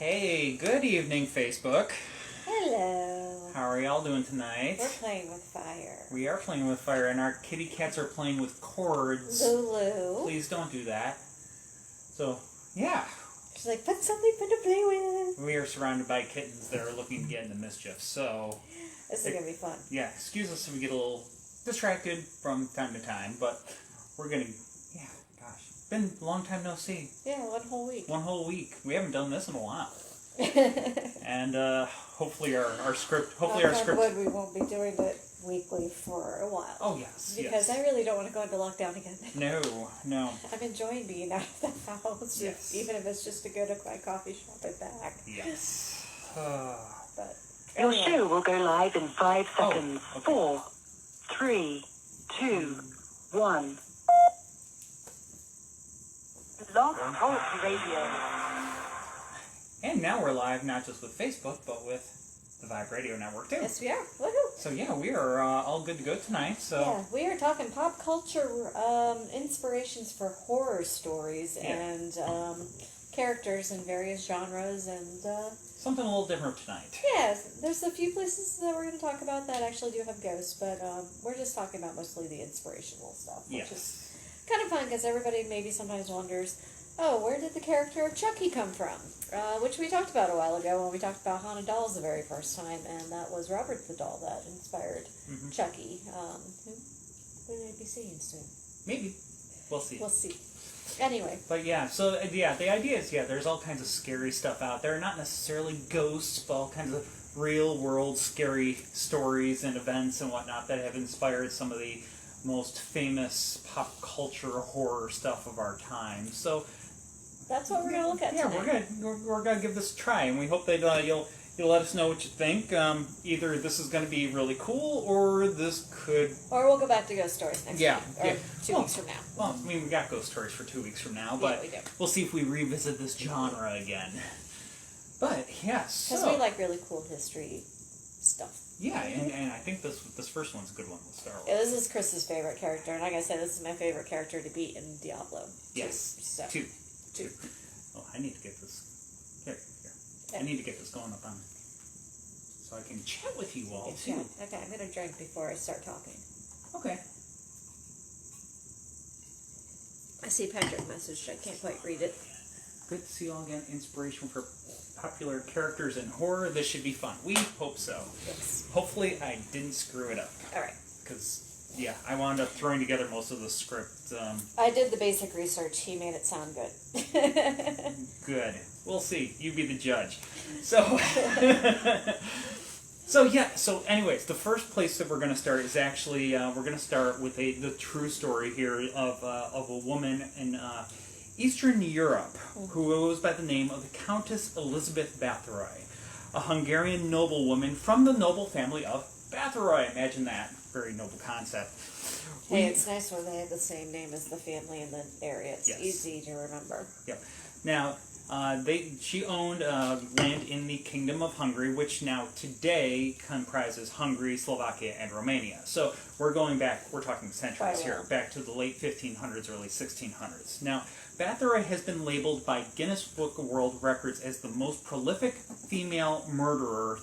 Hey, good evening, Facebook. Hello. How are y'all doing tonight? We're playing with fire. We are playing with fire, and our kitty cats are playing with cords. Lulu. Please don't do that. So, yeah. She's like, put something fun to play with. We are surrounded by kittens that are looking to get into mischief, so... This is going to be fun. Yeah, excuse us if we get a little distracted from time to time, but we're going to... Yeah, gosh. Been a long time no see. Yeah, one whole week. One whole week. We haven't done this in a while. And hopefully our script... Wood, we won't be doing it weekly for a while. Oh, yes. Because I really don't want to go into lockdown again. No. I'm enjoying being out of the house. Yes. Even if it's just to go to my coffee shop and back. Yes. But Your show will go live in 5 seconds. Oh, okay. 4, 3, 2, 1. Blog Talk Radio. And now we're live, not just with Facebook, but with the Vibe Radio Network, too. yes, we are. Woohoo! So, yeah, we are all good to go tonight, so... Yeah, we are talking pop culture inspirations for horror stories and characters in various genres and... something a little different tonight. yeah, there's a few places that we're going to talk about that actually do have ghosts, but we're just talking about mostly the inspirational stuff, which is kind of fun because everybody maybe sometimes wonders, oh, where did the character of Chucky come from? Which we talked about a while ago when we talked about haunted dolls the very first time, and that was Robert the doll that inspired Chucky, who we may be seeing soon. Maybe. We'll see. We'll see. Anyway. But yeah, so yeah, the idea is, there's all kinds of scary stuff out there. Not necessarily ghosts, but all kinds of real-world scary stories and events and whatnot that have inspired some of the most famous pop culture horror stuff of our time. So that's what we're going to look at tonight. we're gonna give this a try, and we hope that you'll let us know what you think. Either this is going to be really cool, or this could... Or we'll go back to ghost stories next week. Or 2 weeks from now. Well, I mean, we got ghost stories for 2 weeks from now, but we do. We'll see if we revisit this genre again. But, yes. Because we like really cool history stuff. Yeah, and I think this first one's a good one with Star Wars. Yeah, this is Chris's favorite character, and like I said, this is my favorite character to beat in Diablo. Yes. Two. Oh, I need to get this... Here. I need to get this going up on... So I can chat with you all, too. Yeah. Okay, I'm going to drink before I start talking. Okay. I see Patrick messaged. I can't quite read it. Good to see you all again. Inspiration for popular characters in horror. This should be fun. We hope so. Yes. Hopefully I didn't screw it up. All right. Because, I wound up throwing together most of the script. I did the basic research. He made it sound good. Good. We'll see. You be the judge. So... So anyways, the first place that we're going to start is actually, we're going to start with the true story here of a woman in Eastern Europe who goes by the name of the Countess Elizabeth Bathory, a Hungarian noblewoman from the noble family of Bathory. Imagine that. Very noble concept. Hey, it's nice when they have the same name as the family in the area. It's easy to remember. Yep. Now... she owned land in the Kingdom of Hungary, which now today comprises Hungary, Slovakia, and Romania. So we're going back, we're talking centuries here, back to the late 1500s, early 1600s. Now, Bathory has been labeled by Guinness Book of World Records as the most prolific female murderer,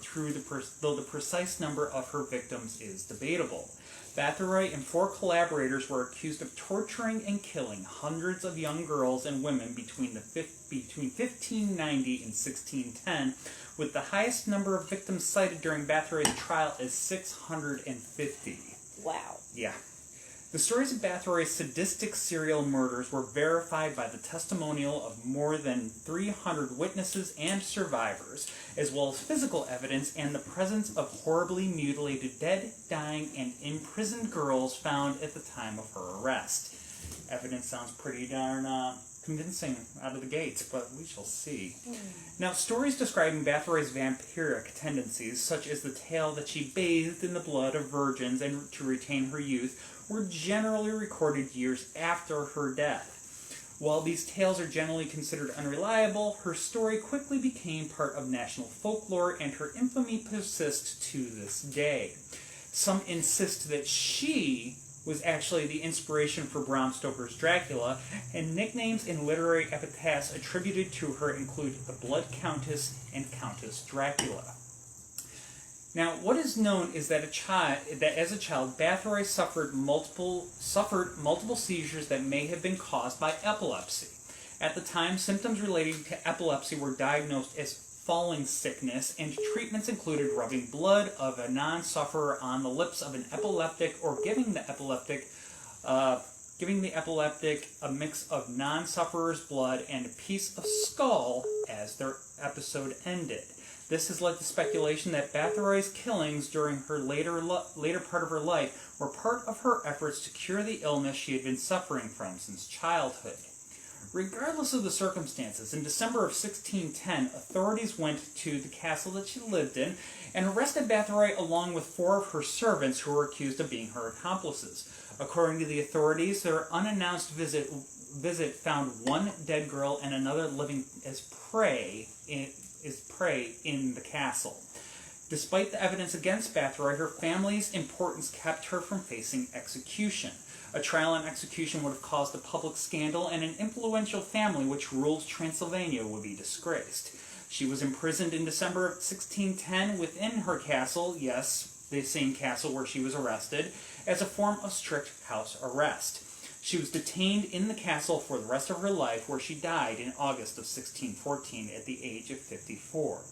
though the precise number of her victims is debatable. Bathory and 4 collaborators were accused of torturing and killing hundreds of young girls and women between 1590 and 1610, with the highest number of victims cited during Bathory's trial as 650. Wow. Yeah. The stories of Bathory's sadistic serial murders were verified by the testimonial of more than 300 witnesses and survivors, as well as physical evidence and the presence of horribly mutilated dead, dying, and imprisoned girls found at the time of her arrest. Evidence sounds pretty darn convincing out of the gates, but we shall see. Now, stories describing Bathory's vampiric tendencies, such as the tale that she bathed in the blood of virgins and to retain her youth, were generally recorded years after her death. While these tales are generally considered unreliable, her story quickly became part of national folklore, and her infamy persists to this day. Some insist that she was actually the inspiration for Bram Stoker's Dracula, and nicknames and literary epithets attributed to her include the Blood Countess and Countess Dracula. Now, what is known is that as a child, Bathory suffered multiple seizures that may have been caused by epilepsy. At the time, symptoms relating to epilepsy were diagnosed as falling sickness, and treatments included rubbing blood of a non-sufferer on the lips of an epileptic or giving the epileptic a mix of non-sufferer's blood and a piece of skull as their episode ended. This has led to speculation that Bathory's killings during her later part of her life were part of her efforts to cure the illness she had been suffering from since childhood. Regardless of the circumstances, in December of 1610, authorities went to the castle that she lived in and arrested Bathory along with 4 of her servants who were accused of being her accomplices. According to the authorities, their unannounced visit found one dead girl and another living as prey in the castle. Despite the evidence against Bathory, her family's importance kept her from facing execution. A trial and execution would have caused a public scandal, and an influential family which ruled Transylvania would be disgraced. She was imprisoned in December of 1610 within her castle, yes, the same castle where she was arrested, as a form of strict house arrest. She was detained in the castle for the rest of her life, where she died in August of 1614 at the age of 54.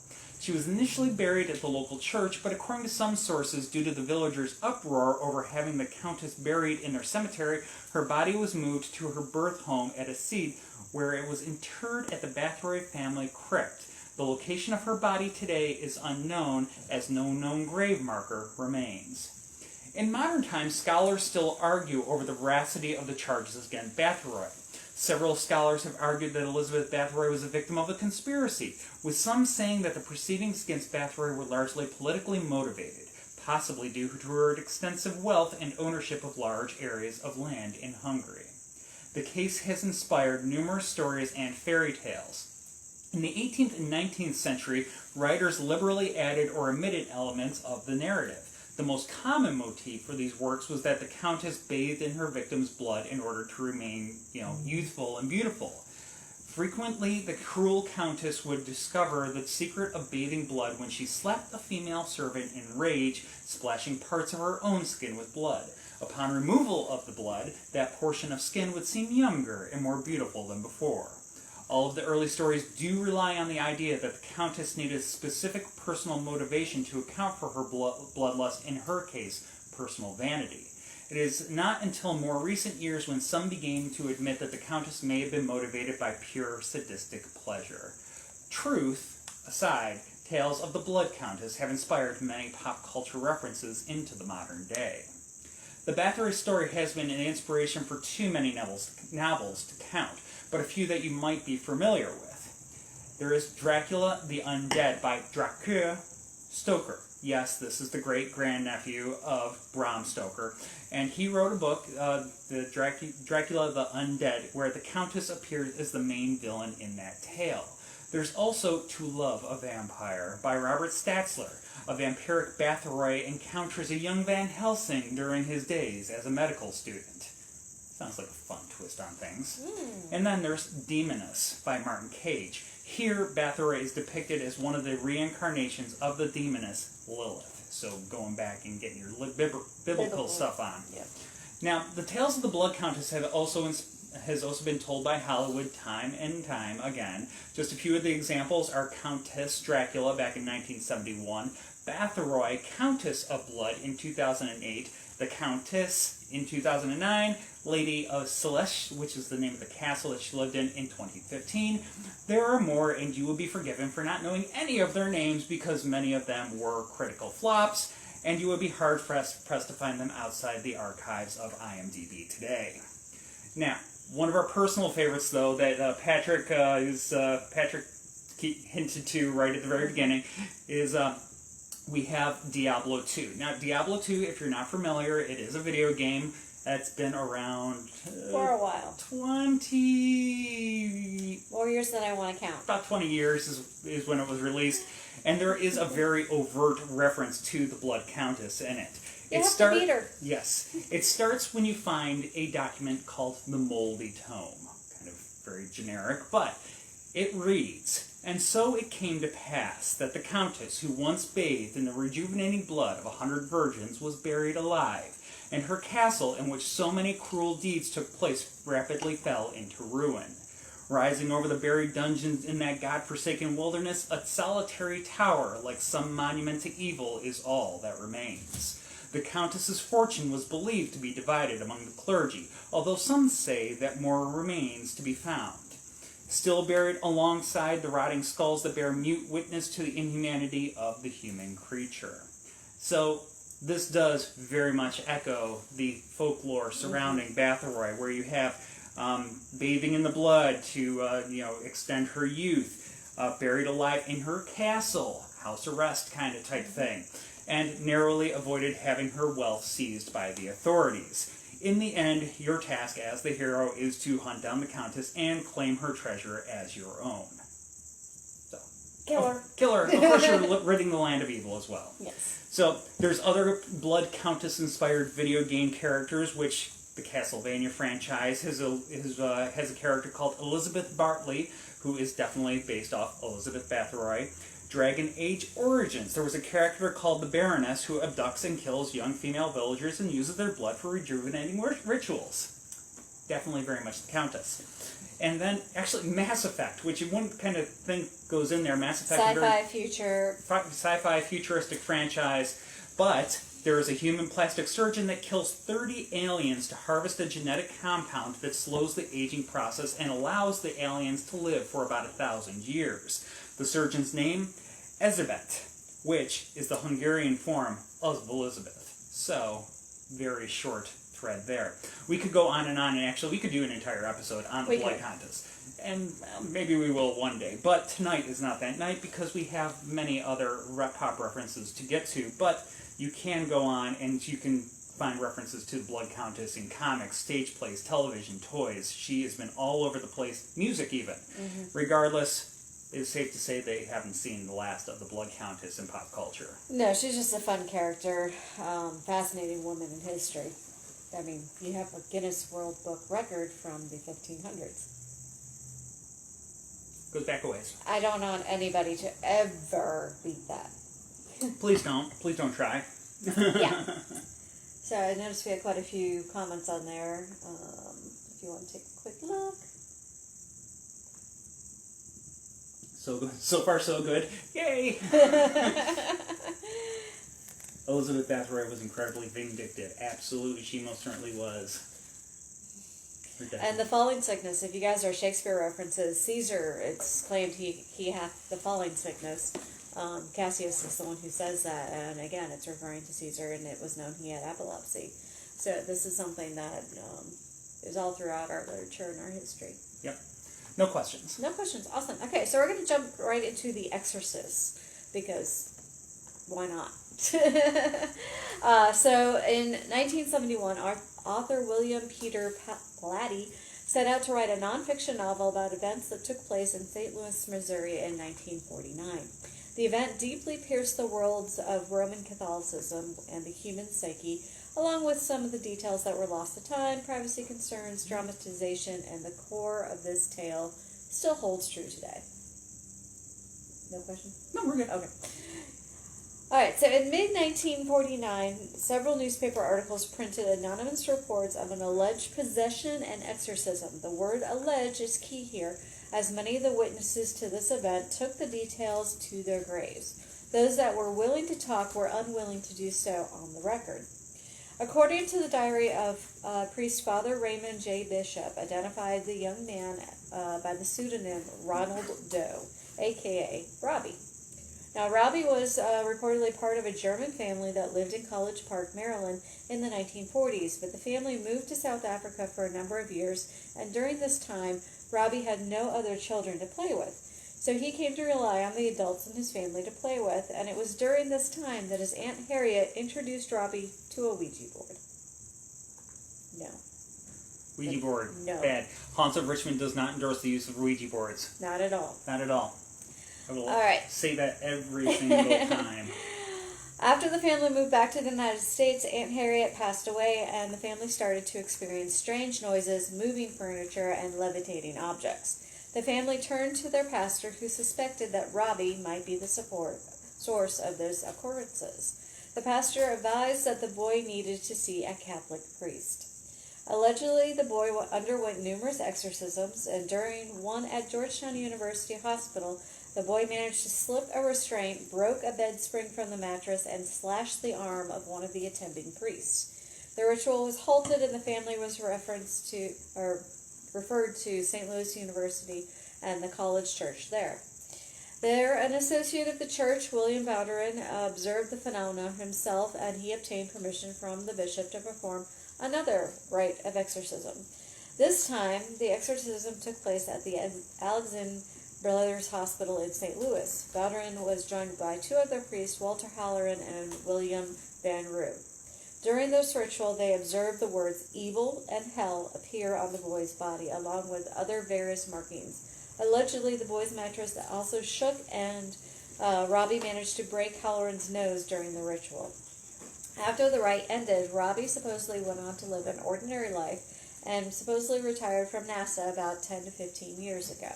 She was initially buried at the local church, but according to some sources, due to the villagers' uproar over having the Countess buried in their cemetery, her body was moved to her birth home at Acede, where it was interred at the Bathory family crypt. The location of her body today is unknown, as no known grave marker remains. In modern times, scholars still argue over the veracity of the charges against Bathory. Several scholars have argued that Elizabeth Bathory was a victim of a conspiracy, with some saying that the proceedings against Bathory were largely politically motivated, possibly due to her extensive wealth and ownership of large areas of land in Hungary. The case has inspired numerous stories and fairy tales. In the 18th and 19th century, writers liberally added or omitted elements of the narrative. The most common motif for these works was that the Countess bathed in her victim's blood in order to remain, youthful and beautiful. Frequently, the cruel Countess would discover the secret of bathing blood when she slapped a female servant in rage, splashing parts of her own skin with blood. Upon removal of the blood, that portion of skin would seem younger and more beautiful than before. All of the early stories do rely on the idea that the Countess needed specific personal motivation to account for her bloodlust, in her case, personal vanity. It is not until more recent years when some began to admit that the Countess may have been motivated by pure sadistic pleasure. Truth aside, tales of the Blood Countess have inspired many pop culture references into the modern day. The Bathory story has been an inspiration for too many novels to count, but a few that you might be familiar with. There is Dracula the Undead by Dracula Stoker. Yes, this is the great-grandnephew of Bram Stoker, and he wrote a book, the Dracula the Undead, where the Countess appears as the main villain in that tale. There's also To Love a Vampire by Robert Statzler. A vampiric Bathory encounters a young Van Helsing during his days as a medical student. Sounds like a fun twist on things. And then there's Demoness by Martin Cage. Here, Bathory is depicted as one of the reincarnations of the demoness Lilith. So going back and getting your biblical stuff on. Yeah. Now, the tales of the Blood Countess has also been told by Hollywood time and time again. Just a few of the examples are Countess Dracula back in 1971, Bathory, Countess of Blood in 2008, the Countess in 2009, Lady of Celeste, which is the name of the castle that she lived in 2015. There are more, and you will be forgiven for not knowing any of their names because many of them were critical flops, and you would be hard-pressed to find them outside the archives of IMDb today. Now, one of our personal favorites, though, that Patrick hinted to right at the very beginning, is we have Diablo 2. Now, Diablo 2, if you're not familiar, it is a video game. That's been around For a while. 20... More years than I want to count. About 20 years is when it was released. And there is a very overt reference to the Blood Countess in it. You have to beat her. Yes. It starts when you find a document called the Moldy Tome. Kind of very generic, but it reads, "And so it came to pass that the Countess, who once bathed in the rejuvenating blood of 100 virgins, was buried alive, and her castle, in which so many cruel deeds took place, rapidly fell into ruin. Rising over the buried dungeons in that god-forsaken wilderness, a solitary tower, like some monument to evil, is all that remains. The Countess's fortune was believed to be divided among the clergy, although some say that more remains to be found. Still buried alongside the rotting skulls that bear mute witness to the inhumanity of the human creature." So this does very much echo the folklore surrounding Bathory, where you have bathing in the blood to extend her youth, buried alive in her castle, house arrest kind of type thing, and narrowly avoided having her wealth seized by the authorities. In the end, your task as the hero is to hunt down the Countess and claim her treasure as your own. So, Kill her. Kill her. Of course, you're ridding the land of evil as well. Yes. So, there's other Blood Countess-inspired video game characters, which the Castlevania franchise has a character called Elizabeth Bartley, who is definitely based off Elizabeth Bathory. Dragon Age Origins. There was a character called the Baroness who abducts and kills young female villagers and uses their blood for rejuvenating rituals. Definitely very much the Countess. And then, actually, Mass Effect, which you wouldn't kind of think goes in there. Mass Effect, sci-fi futuristic franchise, but there is a human plastic surgeon that kills 30 aliens to harvest a genetic compound that slows the aging process and allows the aliens to live for about 1,000 years. The surgeon's name, Ezebet, which is the Hungarian form of Elizabeth. So, very short thread there. We could go on, and actually we could do an entire episode on the Blood Countess. And maybe we will one day. But tonight is not that night because we have many other pop references to get to. But you can go on and you can find references to the Blood Countess in comics, stage plays, television, toys. She has been all over the place, music even. Regardless, it's safe to say they haven't seen the last of the Blood Countess in pop culture. No, she's just a fun character, fascinating woman in history. I mean, you have a Guinness World Book record from the 1500s. Goes back a ways. I don't want anybody to ever beat that. Please don't. Please don't try. Yeah. So I noticed we had quite a few comments on there. If you want to take a quick look. So far, so good. Yay! Elizabeth Bathory was incredibly vindictive. Absolutely, she most certainly was. And the falling sickness, if you guys are Shakespeare references, Caesar, it's claimed he hath the falling sickness. Cassius is the one who says that, and again, it's referring to Caesar, and it was known he had epilepsy. So this is something that is all throughout our literature and our history. Yep. No questions. No questions. Awesome. Okay, so we're going to jump right into The Exorcist, because why not? So in 1971, author William Peter Blatty set out to write a nonfiction novel about events that took place in St. Louis, Missouri in 1949. The event deeply pierced the worlds of Roman Catholicism and the human psyche, along with some of the details that were lost to time, privacy concerns, dramatization, and the core of this tale still holds true today. No question? No, we're good. Okay. Alright, so in mid-1949, several newspaper articles printed anonymous reports of an alleged possession and exorcism. The word alleged is key here, as many of the witnesses to this event took the details to their graves. Those that were willing to talk were unwilling to do so on the record. According to the diary of priest Father Raymond J. Bishop, identified the young man by the pseudonym Ronald Doe, a.k.a. Robbie. Now, Robbie was reportedly part of a German family that lived in College Park, Maryland in the 1940s, but the family moved to South Africa for a number of years, and during this time, Robbie had no other children to play with. So he came to rely on the adults in his family to play with, and it was during this time that his Aunt Harriet introduced Robbie to a Ouija board. No. Ouija board. No. Bad. Haunts of Richmond does not endorse the use of Ouija boards. Not at all. Not at all. I will All right. say that every single time. After the family moved back to the United States, Aunt Harriet passed away, and the family started to experience strange noises, moving furniture, and levitating objects. The family turned to their pastor, who suspected that Robbie might be the source of those occurrences. The pastor advised that the boy needed to see a Catholic priest. Allegedly, the boy underwent numerous exorcisms, and during one at Georgetown University Hospital, the boy managed to slip a restraint, broke a bed spring from the mattress, and slashed the arm of one of the attending priests. The ritual was halted, and the family was referred to St. Louis University and the college church there. There, an associate of the church, William Bathory, observed the phenomena himself, and he obtained permission from the bishop to perform another rite of exorcism. This time, the exorcism took place at the Alexander Brothers Hospital in St. Louis. Bathory was joined by two other priests, Walter Halloran and William Van Roo. During this ritual, they observed the words evil and hell appear on the boy's body, along with other various markings. Allegedly, the boy's mattress also shook, and Robbie managed to break Halloran's nose during the ritual. After the rite ended, Robbie supposedly went on to live an ordinary life and supposedly retired from NASA about 10 to 15 years ago.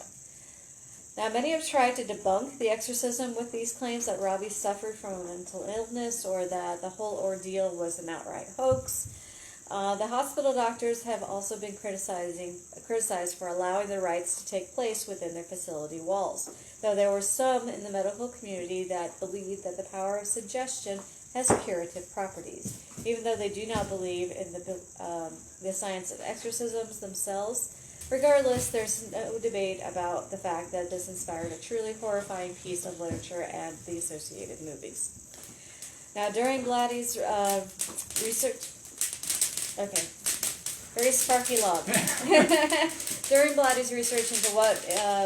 Now, many have tried to debunk the exorcism with these claims that Robbie suffered from a mental illness or that the whole ordeal was an outright hoax. The hospital doctors have also been criticized for allowing the rites to take place within their facility walls, though there were some in the medical community that believed that the power of suggestion has curative properties, even though they do not believe in the science of exorcisms themselves. Regardless, there's no debate about the fact that this inspired a truly horrifying piece of literature and the associated movies. Now, during Blatty's research... Okay. Very sparky log. During Blatty's research into what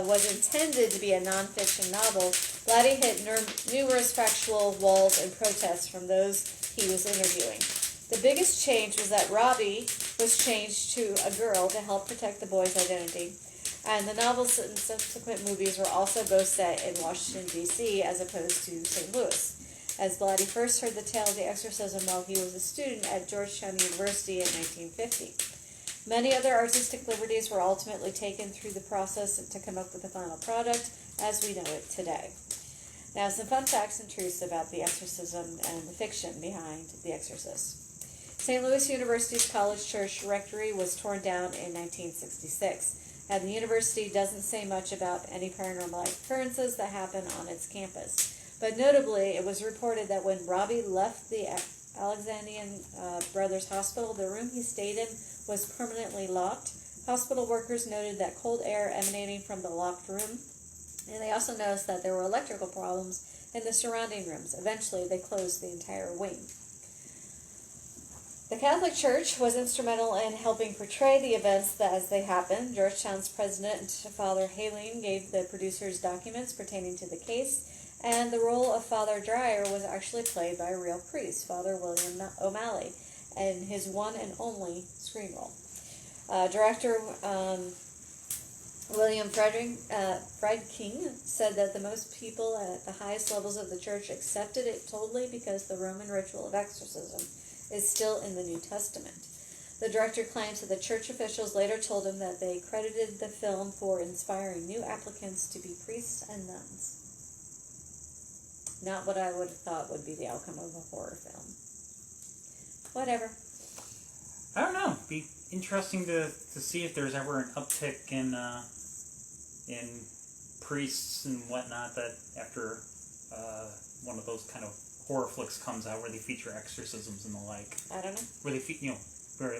was intended to be a nonfiction novel, Blatty hit numerous factual walls and protests from those he was interviewing. The biggest change was that Robbie was changed to a girl to help protect the boy's identity, and the novels and subsequent movies were also both set in Washington, D.C., as opposed to St. Louis, as Blatty first heard the tale of the exorcism while he was a student at Georgetown University in 1950. Many other artistic liberties were ultimately taken through the process to come up with the final product as we know it today. Now, some fun facts and truths about the exorcism and the fiction behind The Exorcist. St. Louis University's College Church Rectory was torn down in 1966, and the university doesn't say much about any paranormal occurrences that happen on its campus. But notably, it was reported that when Robbie left the Alexandrian Brothers Hospital, the room he stayed in was permanently locked. Hospital workers noted that cold air emanating from the locked room, and they also noticed that there were electrical problems in the surrounding rooms. Eventually, they closed the entire wing. The Catholic Church was instrumental in helping portray the events as they happened. Georgetown's president, Father Haling, gave the producers documents pertaining to the case, and the role of Father Dreyer was actually played by a real priest, Father William O'Malley, in his one and only screen role. Director William Friedkin said that the most people at the highest levels of the church accepted it totally because the Roman ritual of exorcism is still in the New Testament. The director claims that the church officials later told him that they credited the film for inspiring new applicants to be priests and nuns. Not what I would have thought would be the outcome of a horror film. Whatever. I don't know. It'd be interesting to see if there's ever an uptick in priests and whatnot that after one of those kind of horror flicks comes out where they feature exorcisms and the like. I don't know. Where they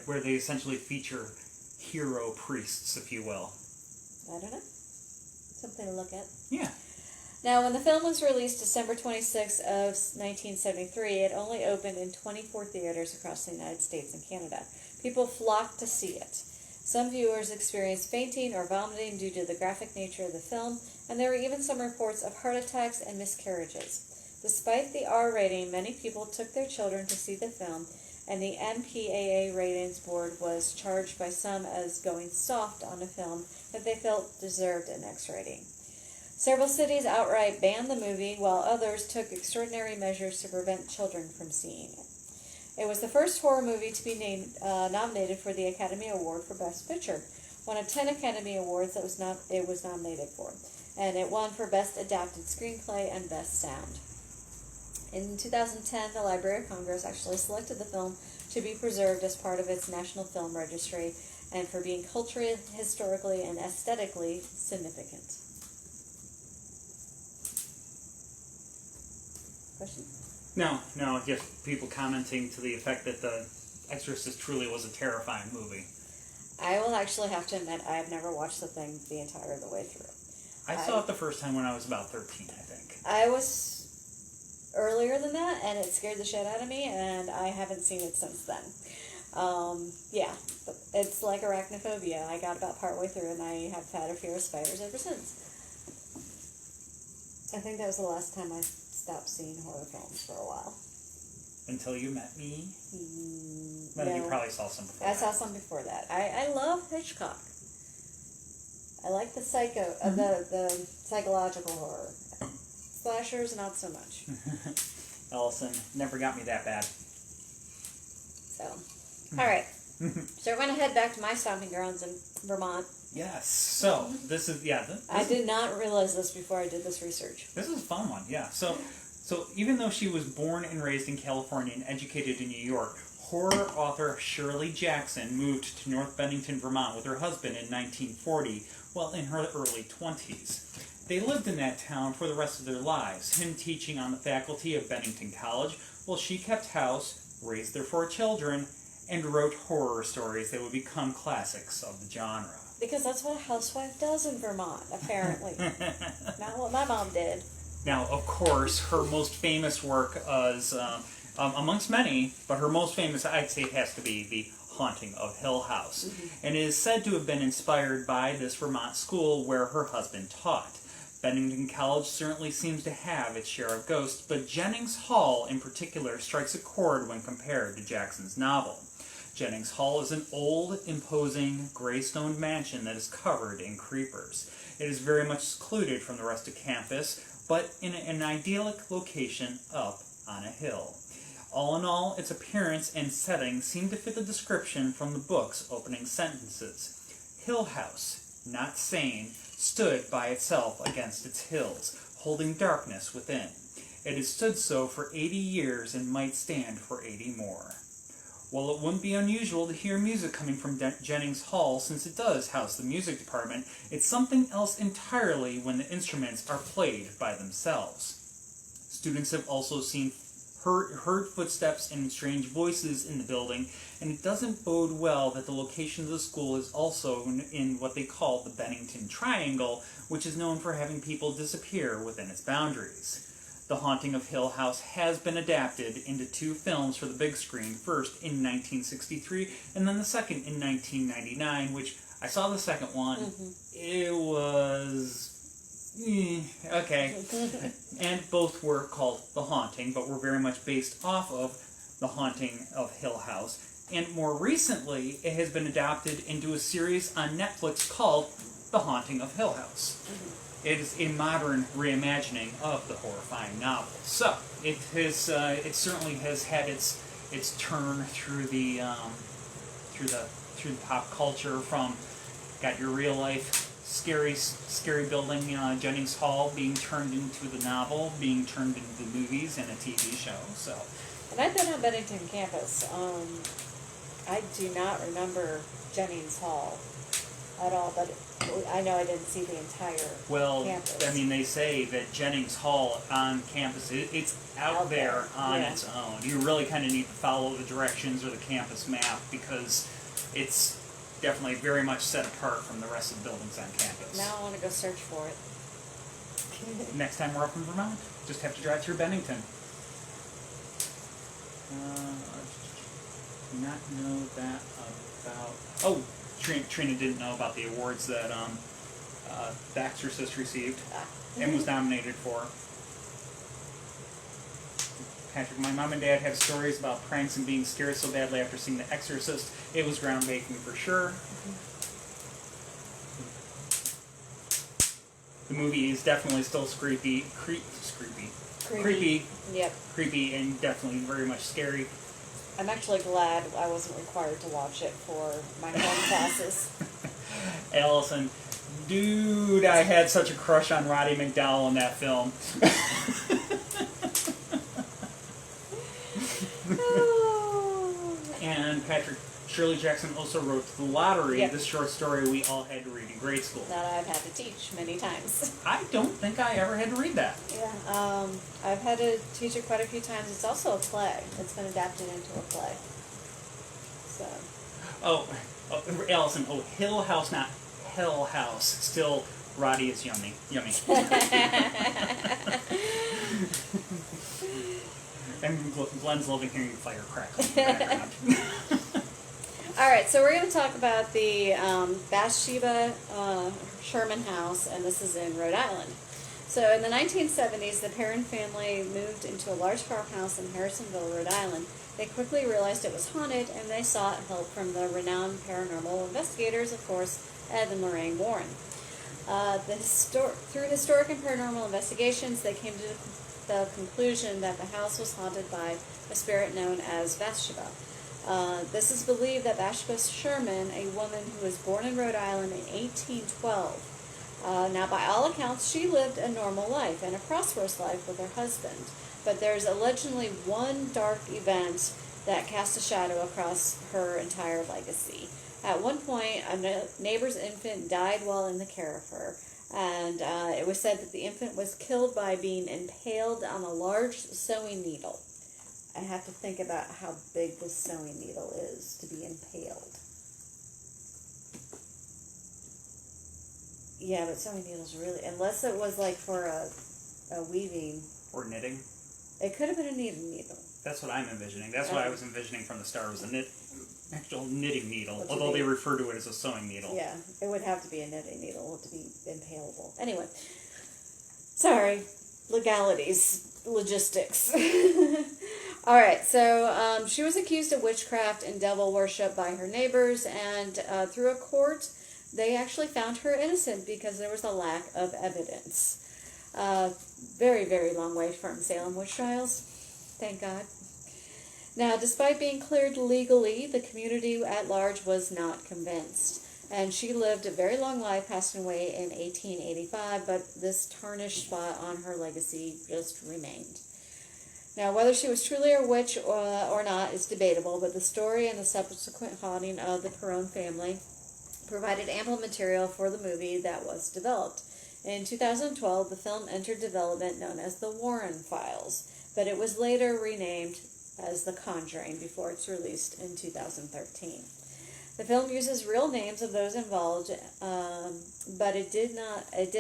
where they essentially feature hero priests, if you will. I don't know. Something to look at. Yeah. Now, when the film was released December 26 of 1973, it only opened in 24 theaters across the United States and Canada. People flocked to see it. Some viewers experienced fainting or vomiting due to the graphic nature of the film, and there were even some reports of heart attacks and miscarriages. Despite the R rating, many people took their children to see the film, and the MPAA ratings board was charged by some as going soft on a film that they felt deserved an X rating. Several cities outright banned the movie, while others took extraordinary measures to prevent children from seeing it. It was the first horror movie to be nominated for the Academy Award for Best Picture, one of 10 Academy Awards that it was nominated for, and it won for Best Adapted Screenplay and Best Sound. In 2010, the Library of Congress actually selected the film to be preserved as part of its National Film Registry and for being culturally, historically, and aesthetically significant. Question? No, just people commenting to the effect that The Exorcist truly was a terrifying movie. I will actually have to admit I have never watched the thing the entire way through. I saw it the first time when I was about 13, I think. I was earlier than that, and it scared the shit out of me, and I haven't seen it since then. Yeah, it's like arachnophobia. I got about partway through, and I have had a fear of spiders ever since. I think that was the last time I stopped seeing horror films for a while. Until you met me? No. You probably saw some before I saw some before that. I love Hitchcock. I like the the psychological horror. Slashers, not so much. Ellison never got me that bad. So, all right. So we're going to head back to my stomping grounds in Vermont. Yes. So this is I did not realize this before I did this research. This is a fun one. Yeah. So even though she was born and raised in California and educated in New York, horror author Shirley Jackson moved to North Bennington, Vermont with her husband in 1940, while in her early 20s. They lived in that town for the rest of their lives, him teaching on the faculty of Bennington College, while she kept house, raised their 4 children, and wrote horror stories that would become classics of the genre. Because that's what a housewife does in Vermont, apparently. Not what my mom did. Now, of course, her most famous work is, amongst many, but her most famous, I'd say, has to be The Haunting of Hill House, and it is said to have been inspired by this Vermont school where her husband taught. Bennington College certainly seems to have its share of ghosts, but Jennings Hall in particular strikes a chord when compared to Jackson's novel. Jennings Hall is an old, imposing, gray-stoned mansion that is covered in creepers. It is very much secluded from the rest of campus, but in an idyllic location up on a hill. All in all, its appearance and setting seem to fit the description from the book's opening sentences. Hill House, not sane, stood by itself against its hills, holding darkness within. It has stood so for 80 years and might stand for 80 more. While it wouldn't be unusual to hear music coming from Jennings Hall, since it does house the music department, it's something else entirely when the instruments are played by themselves. Students have also heard footsteps and strange voices in the building, and it doesn't bode well that the location of the school is also in what they call the Bennington Triangle, which is known for having people disappear within its boundaries. The Haunting of Hill House has been adapted into 2 films for the big screen, first in 1963 and then the second in 1999, which I saw the second one. It was okay. And both were called The Haunting, but were very much based off of The Haunting of Hill House. And more recently, it has been adapted into a series on Netflix called The Haunting of Hill House. It is a modern reimagining of the horrifying novel. So it certainly has had its turn through the pop culture, from got your real life scary building, Jennings Hall, being turned into the novel, being turned into the movies and a TV show. So, and I've been on Bennington campus. I do not remember Jennings Hall at all, but I know I didn't see the entire campus. I mean, they say that Jennings Hall on campus, it's out there on its own. You really kind of need to follow the directions or the campus map, because it's definitely very much set apart from the rest of the buildings on campus. Now I want to go search for it. Next time we're up in Vermont, just have to drive through Bennington. Do not know that about... Oh, Trina didn't know about the awards that The Exorcist received and was nominated for. Patrick, my mom and dad have stories about pranks and being scared so badly after seeing The Exorcist. It was groundbreaking for sure. The movie is definitely still creepy. Yep. Creepy and definitely very much scary. I'm actually glad I wasn't required to watch it for my film classes. Allison, dude, I had such a crush on Roddy McDowall in that film. And Patrick, Shirley Jackson also wrote The Lottery, Yep. this short story we all had to read in grade school. That I've had to teach many times. I don't think I ever had to read that. Yeah, I've had to teach it quite a few times. It's also a play. It's been adapted into a play. So. Oh, Allison, Hill House, not Hell House. Still, Roddy is yummy. And Glenn's loving hearing fire crackling in the background. All right, so we're going to talk about the Bathsheba Sherman house, and this is in Rhode Island. So in the 1970s, the Perrin family moved into a large farmhouse in Harrisonville, Rhode Island. They quickly realized it was haunted, and they sought help from the renowned paranormal investigators, of course, Ed and Lorraine Warren. Through historic and paranormal investigations, they came to the conclusion that the house was haunted by a spirit known as Bathsheba. This is believed that Bathsheba Sherman, a woman who was born in Rhode Island in 1812. Now, by all accounts, she lived a normal life and a prosperous life with her husband. But there's allegedly one dark event that cast a shadow across her entire legacy. At one point, a neighbor's infant died while in the care of her. And it was said that the infant was killed by being impaled on a large sewing needle. I have to think about how big this sewing needle is to be impaled. Yeah, but sewing needles really, unless it was like for a weaving. Or knitting. It could have been a knitting needle. That's what I'm envisioning. That's what I was envisioning from the start, was a actual knitting needle, What although they refer to it as a sewing needle. Yeah, it would have to be a knitting needle to be impalable. Anyway, sorry, legalities, logistics. All right, so she was accused of witchcraft and devil worship by her neighbors, and through a court, they actually found her innocent because there was a lack of evidence. Very, very long way from Salem witch trials, thank God. Now, despite being cleared legally, the community at large was not convinced. And she lived a very long life, passing away in 1885, but this tarnished spot on her legacy just remained. Now, whether she was truly a witch or not is debatable, but the story and the subsequent haunting of the Perron family provided ample material for the movie that was developed. In 2012, the film entered development known as The Warren Files, but it was later renamed as The Conjuring before it's released in 2013. The film uses real names of those involved, but it did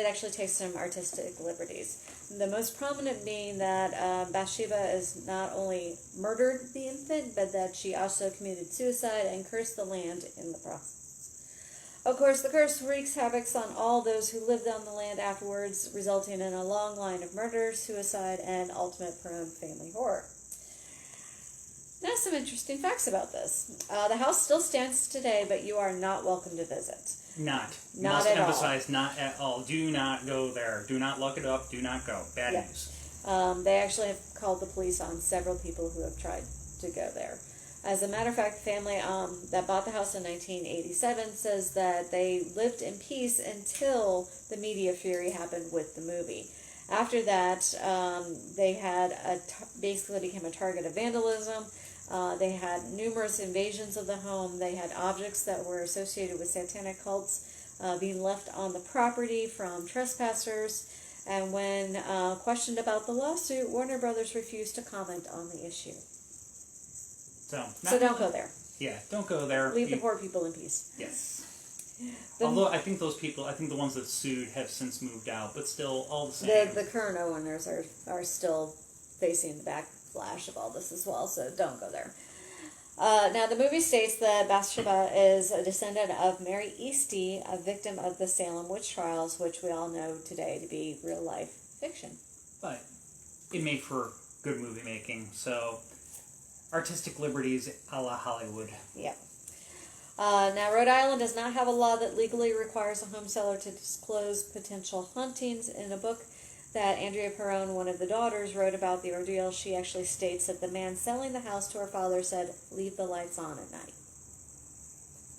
actually take some artistic liberties. The most prominent being that Bathsheba is not only murdered the infant, but that she also committed suicide and cursed the land in the process. Of course, the curse wreaks havoc on all those who lived on the land afterwards, resulting in a long line of murder, suicide, and ultimate Perron family horror. Now, some interesting facts about this. The house still stands today, but you are not welcome to visit. Not Not at all. Must emphasize, not at all. Do not go there. Do not look it up. Do not go. Bad news. They actually have called the police on several people who have tried to go there. As a matter of fact, the family that bought the house in 1987 says that they lived in peace until the media fury happened with the movie. After that, they had basically became a target of vandalism. They had numerous invasions of the home. They had objects that were associated with satanic cults being left on the property from trespassers. And when questioned about the lawsuit, Warner Brothers refused to comment on the issue. So don't go there. Yeah, don't go there. Leave the poor people in peace. Yes. Although I think those people, the ones that sued have since moved out, but still all the same. The current owners are still facing the backlash of all this as well, so don't go there. Now, the movie states that Bathsheba is a descendant of Mary Easty, a victim of the Salem witch trials, which we all know today to be real-life fiction. But it made for good movie making. So, artistic liberties a la Hollywood. Yep. Now, Rhode Island does not have a law that legally requires a home seller to disclose potential hauntings. In a book that Andrea Perron, one of the daughters, wrote about the ordeal, she actually states that the man selling the house to her father said, "Leave the lights on at night."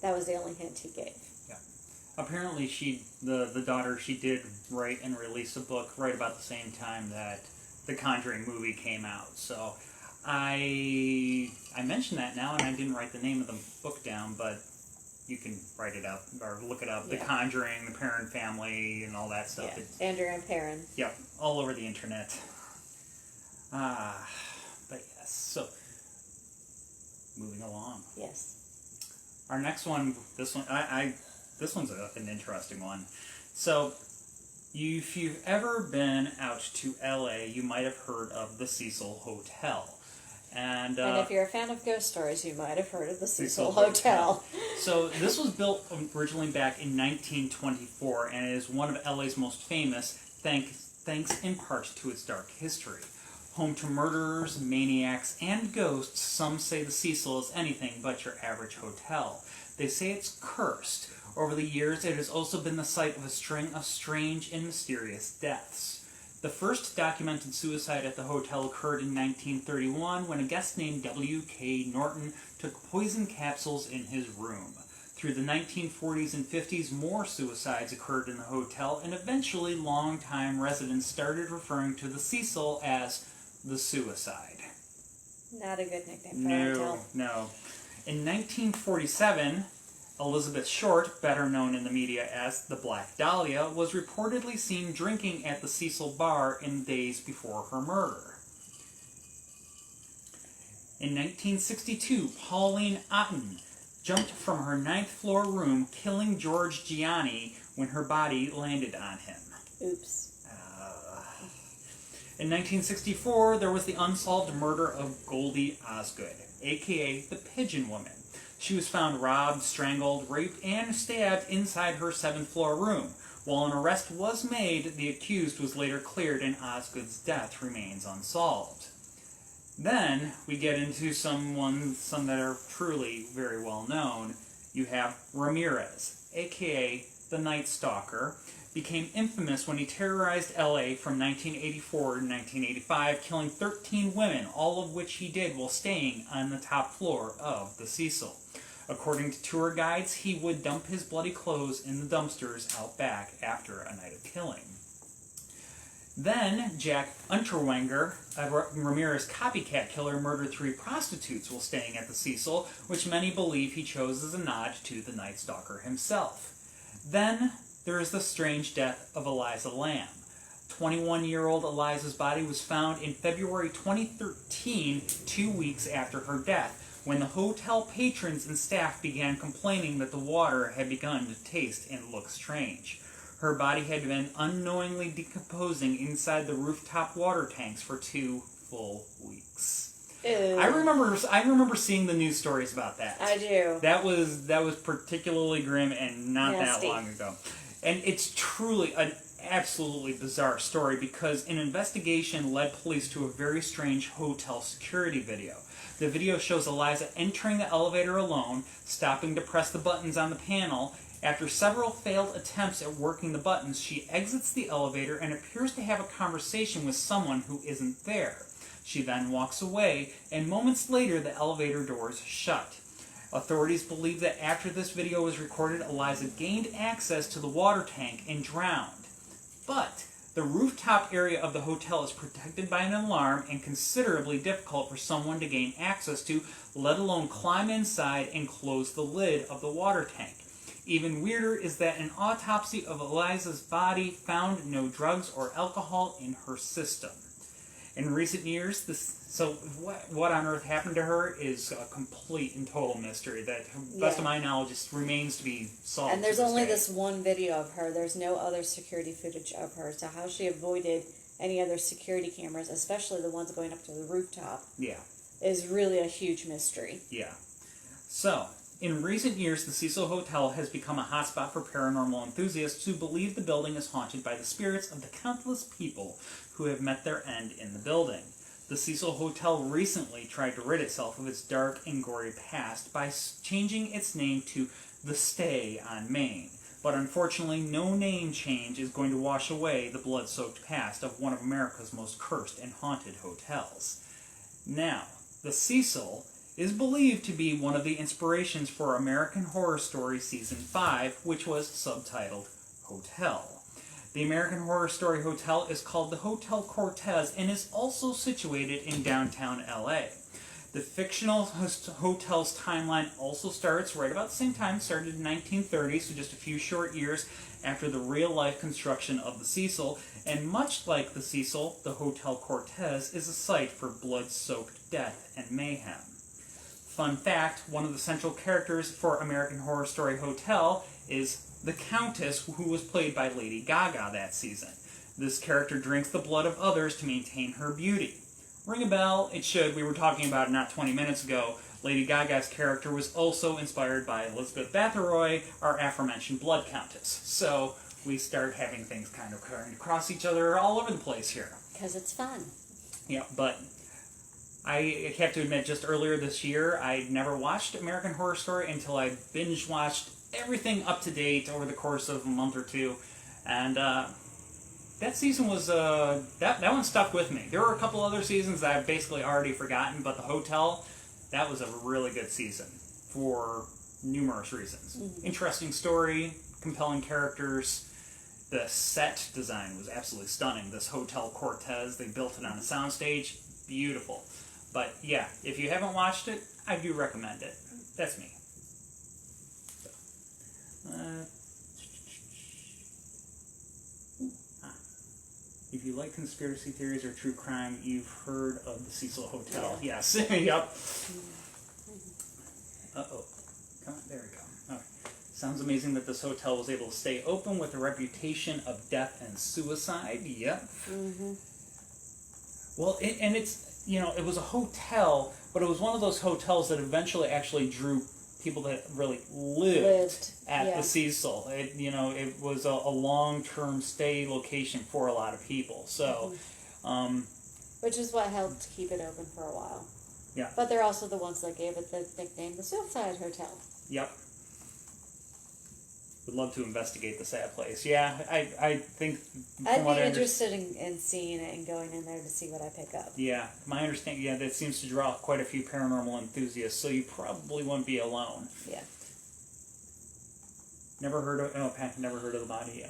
That was the only hint he gave. Yeah. Apparently, the daughter, she did write and release a book right about the same time that the Conjuring movie came out. So, I mentioned that now, and I didn't write the name of the book down, but you can write it up or look it up. Yeah. The Conjuring, the Perron family, and all that stuff. Yeah. Andrea and Perron. Yep, all over the internet. But yes, so moving along. Yes. Our next one, this one's an interesting one. So, if you've ever been out to LA, you might have heard of the Cecil Hotel. And if you're a fan of ghost stories, you might have heard of the Cecil Hotel. So this was built originally back in 1924, and it is one of LA's most famous, thanks in part to its dark history. Home to murderers, maniacs, and ghosts, some say the Cecil is anything but your average hotel. They say it's cursed. Over the years, it has also been the site of a string of strange and mysterious deaths. The first documented suicide at the hotel occurred in 1931 when a guest named W.K. Norton took poison capsules in his room. Through the 1940s and 50s, more suicides occurred in the hotel, and eventually longtime residents started referring to the Cecil as the Suicide. Not a good nickname for a hotel. No. In 1947, Elizabeth Short, better known in the media as the Black Dahlia, was reportedly seen drinking at the Cecil bar in days before her murder. In 1962, Pauline Otten jumped from her 9th floor room, killing George Gianni when her body landed on him. Oops. In 1964, there was the unsolved murder of Goldie Osgood, a.k.a. the Pigeon Woman. She was found robbed, strangled, raped, and stabbed inside her 7th floor room. While an arrest was made, the accused was later cleared and Osgood's death remains unsolved. Then, we get into some that are truly very well known. You have Ramirez, a.k.a. the Night Stalker, became infamous when he terrorized LA from 1984 to 1985, killing 13 women, all of which he did while staying on the top floor of the Cecil. According to tour guides, he would dump his bloody clothes in the dumpsters out back after a night of killing. Then, Jack Unterwenger, a Ramirez copycat killer, murdered 3 prostitutes while staying at the Cecil, which many believe he chose as a nod to the Night Stalker himself. Then, there is the strange death of Eliza Lamb. 21-year-old Eliza's body was found in February 2013, 2 weeks after her death, when the hotel patrons and staff began complaining that the water had begun to taste and look strange. Her body had been unknowingly decomposing inside the rooftop water tanks for 2 full weeks. Ew. I remember seeing the news stories about that. I do. That was particularly grim and not Nasty. that long ago. And it's truly an absolutely bizarre story because an investigation led police to a very strange hotel security video. The video shows Eliza entering the elevator alone, stopping to press the buttons on the panel. After several failed attempts at working the buttons, she exits the elevator and appears to have a conversation with someone who isn't there. She then walks away, and moments later the elevator doors shut. Authorities believe that after this video was recorded, Eliza gained access to the water tank and drowned. But the rooftop area of the hotel is protected by an alarm and considerably difficult for someone to gain access to, let alone climb inside and close the lid of the water tank. Even weirder is that an autopsy of Eliza's body found no drugs or alcohol in her system. In recent years, what on earth happened to her is a complete and total mystery that, best of my knowledge, just remains to be solved. And there's only this one video of her. There's no other security footage of her. So how she avoided any other security cameras, especially the ones going up to the rooftop, is really a huge mystery. Yeah. So, in recent years, the Cecil Hotel has become a hotspot for paranormal enthusiasts who believe the building is haunted by the spirits of the countless people who have met their end in the building. The Cecil Hotel recently tried to rid itself of its dark and gory past by changing its name to The Stay on Main. But unfortunately, no name change is going to wash away the blood-soaked past of one of America's most cursed and haunted hotels. Now, the Cecil is believed to be one of the inspirations for American Horror Story Season 5, which was subtitled Hotel. The American Horror Story Hotel is called the Hotel Cortez and is also situated in downtown LA. The fictional hotel's timeline also starts right about the same time, started in 1930, so just a few short years after the real-life construction of the Cecil, and much like the Cecil, the Hotel Cortez is a site for blood-soaked death and mayhem. Fun fact, one of the central characters for American Horror Story Hotel is the Countess, who was played by Lady Gaga that season. This character drinks the blood of others to maintain her beauty. Ring a bell? It should. We were talking about it not 20 minutes ago. Lady Gaga's character was also inspired by Elizabeth Bathory, our aforementioned Blood Countess. So we start having things kind of cross each other all over the place here. Because it's fun. Yeah, but I have to admit, just earlier this year, I never watched American Horror Story until I binge-watched everything up to date over the course of a month or two. And that season was, that one stuck with me. There were a couple other seasons that I've basically already forgotten, but the Hotel, that was a really good season for numerous reasons. Mm-hmm. Interesting story, compelling characters. The set design was absolutely stunning. This Hotel Cortez, they built it on a soundstage. Beautiful. But yeah, if you haven't watched it, I do recommend it. That's me. If you like conspiracy theories or true crime, you've heard of the Cecil Hotel. Yeah. Yes. Yep. Uh-oh. Come on, there we go. Okay. Sounds amazing that this hotel was able to stay open with a reputation of death and suicide. Yep. Mm-hmm. Well, it's, you know, it was a hotel, but it was one of those hotels that eventually actually drew people that really lived at the Cecil. It, you know, it was a long-term stay location for a lot of people. So, which is what helped keep it open for a while. Yeah. But they're also the ones that gave it the nickname, the Suicide Hotel. Yep. Would love to investigate the sad place. Yeah, I think. I'd be interested in seeing it and going in there to see what I pick up. Yeah, my understanding. Yeah, that seems to draw quite a few paranormal enthusiasts, so you probably won't be alone. Yeah. Never heard of. Oh, Pat, never heard of the body.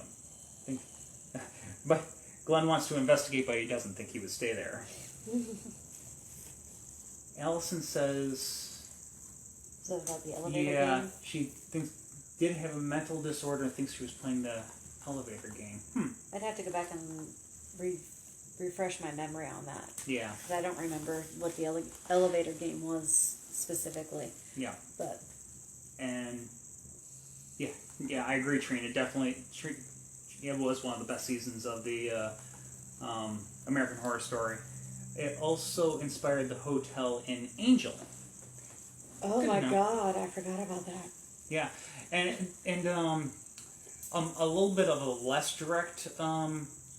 But Glenn wants to investigate, but he doesn't think he would stay there. Allison says. Is that about the elevator game? She thinks. Did have a mental disorder and thinks she was playing the elevator game. I'd have to go back and refresh my memory on that. Yeah. Because I don't remember what the elevator game was specifically. Yeah. But. And, yeah, I agree, Trina. Definitely, it was one of the best seasons of the American Horror Story. It also inspired the hotel in Angel. Oh my God, I forgot about that. Yeah. And a little bit of a less direct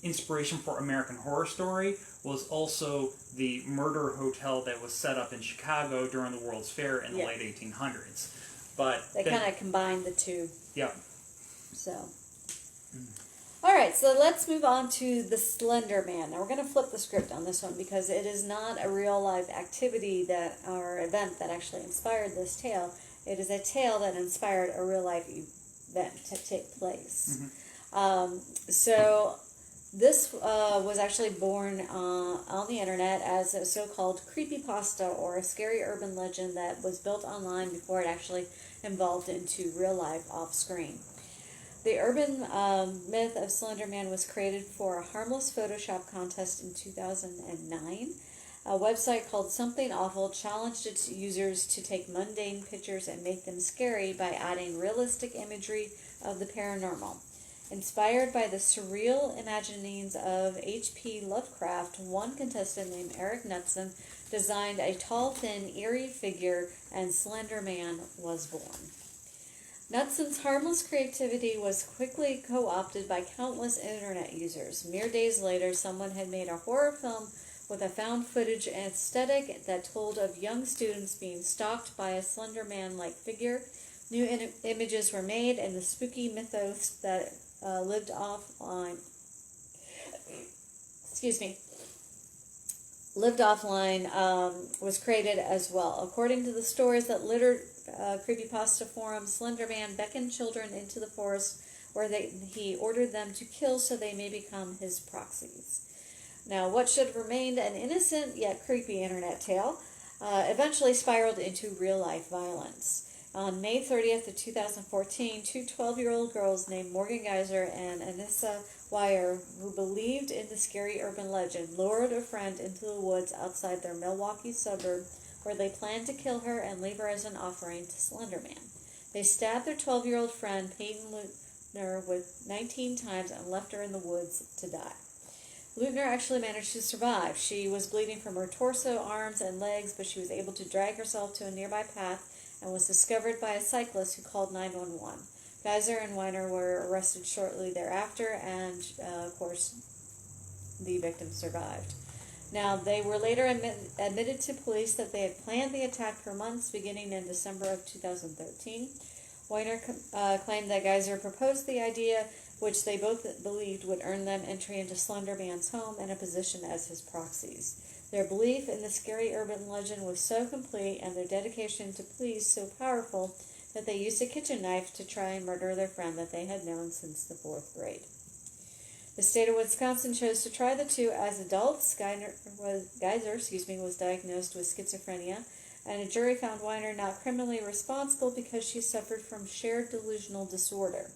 inspiration for American Horror Story was also the murder hotel that was set up in Chicago during the World's Fair in the late 1800s. But they kind of combined the two. Yeah. So. All right, so let's move on to the Slender Man. Now we're going to flip the script on this one because it is not a real life activity that or event that actually inspired this tale. It is a tale that inspired a real-life event to take place. Mm-hmm. So this was actually born on the internet as a so-called creepypasta or a scary urban legend that was built online before it actually evolved into real-life off-screen. The urban myth of Slender Man was created for a harmless Photoshop contest in 2009. A website called Something Awful challenged its users to take mundane pictures and make them scary by adding realistic imagery of the paranormal. Inspired by the surreal imaginings of H.P. Lovecraft, one contestant named Eric Knudsen designed a tall, thin, eerie figure, and Slender Man was born. Knudsen's harmless creativity was quickly co-opted by countless internet users. Mere days later, someone had made a horror film with a found footage aesthetic that told of young students being stalked by a slender man-like figure. New images were made, and the spooky mythos that lived offline was created as well. According to the stories that littered creepypasta forums, Slender Man beckoned children into the forest where he ordered them to kill so they may become his proxies. Now, what should have remained an innocent yet creepy internet tale eventually spiraled into real-life violence. On May 30th of 2014, two 12-year-old girls named Morgan Geyser and Anissa Weier, who believed in the scary urban legend, lured a friend into the woods outside their Milwaukee suburb where they planned to kill her and leave her as an offering to Slender Man. They stabbed their 12-year-old friend, Peyton Leutner, with 19 times and left her in the woods to die. Leutner actually managed to survive. She was bleeding from her torso, arms, and legs, but she was able to drag herself to a nearby path and was discovered by a cyclist who called 911. Geyser and Weiner were arrested shortly thereafter, and, of course, the victim survived. Now, they were later admitted to police that they had planned the attack for months, beginning in December of 2013. Weiner claimed that Geyser proposed the idea, which they both believed would earn them entry into Slender Man's home and a position as his proxies. Their belief in the scary urban legend was so complete and their dedication to police so powerful that they used a kitchen knife to try and murder their friend that they had known since the 4th grade. The state of Wisconsin chose to try the two as adults. Geyser was diagnosed with schizophrenia, and a jury found Weiner not criminally responsible because she suffered from shared delusional disorder.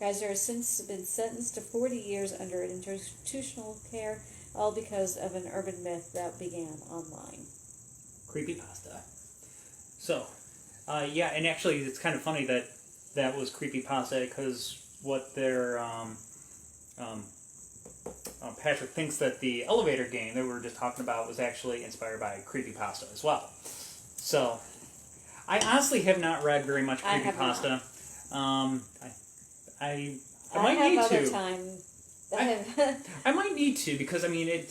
Geyser has since been sentenced to 40 years under institutional care, all because of an urban myth that began online. Creepypasta. So, yeah, and actually it's kind of funny that that was creepypasta because what their Patrick thinks that the elevator game that we were just talking about was actually inspired by creepypasta as well. So, I honestly have not read very much creepypasta. I might need to. I might need to because I mean it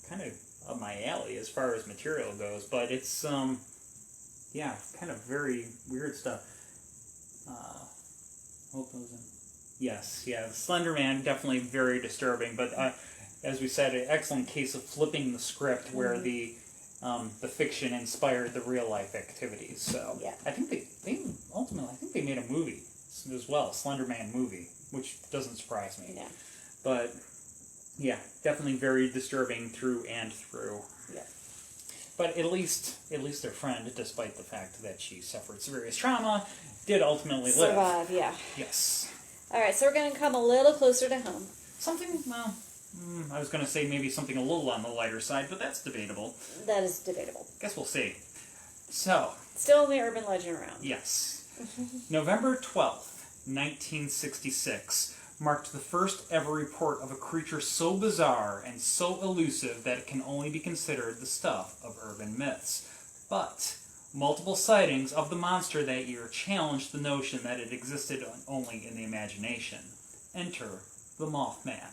kind of up my alley as far as material goes, but it's kind of very weird stuff. The Slender Man definitely very disturbing, but as we said, an excellent case of flipping the script where the fiction inspired the real life activities. So yeah. I think they made a movie as well, Slender Man movie, which doesn't surprise me. Yeah. But yeah, definitely very disturbing through and through. Yeah. But at least their friend, despite the fact that she suffered serious trauma, did ultimately live. Survive, yeah. Yes. All right, so we're going to come a little closer to home. I was going to say maybe something a little on the lighter side, but that's debatable. That is debatable. Guess we'll see. So. Still in the urban legend round. Yes. November 12th, 1966, marked the first ever report of a creature so bizarre and so elusive that it can only be considered the stuff of urban myths. But multiple sightings of the monster that year challenged the notion that it existed only in the imagination. Enter the Mothman.